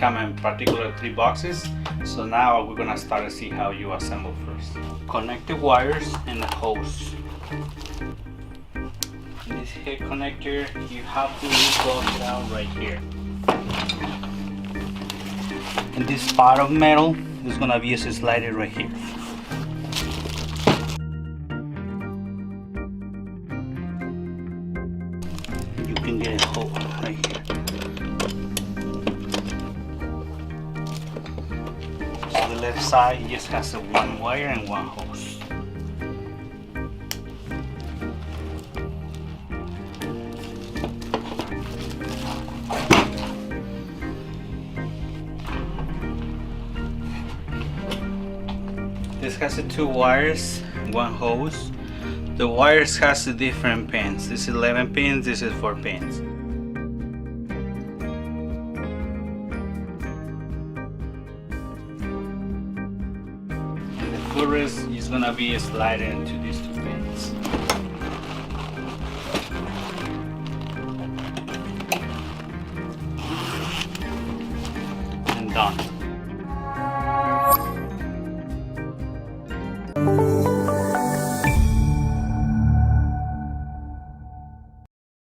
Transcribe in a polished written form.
come in particular 3 boxes. So now we're gonna start to see how you assemble first. Connect the wires and the hose. In this head connector, you have to go down right here. And this part of metal is gonna be slided right here. You can get a hole right here. So the left side just has a 1 wire and 1 hose. This has 2 wires, 1 hose. The wires has different pins. This is 11 pins, this is 4 pins. And the footrest is gonna be slided into these 2 pins. And done.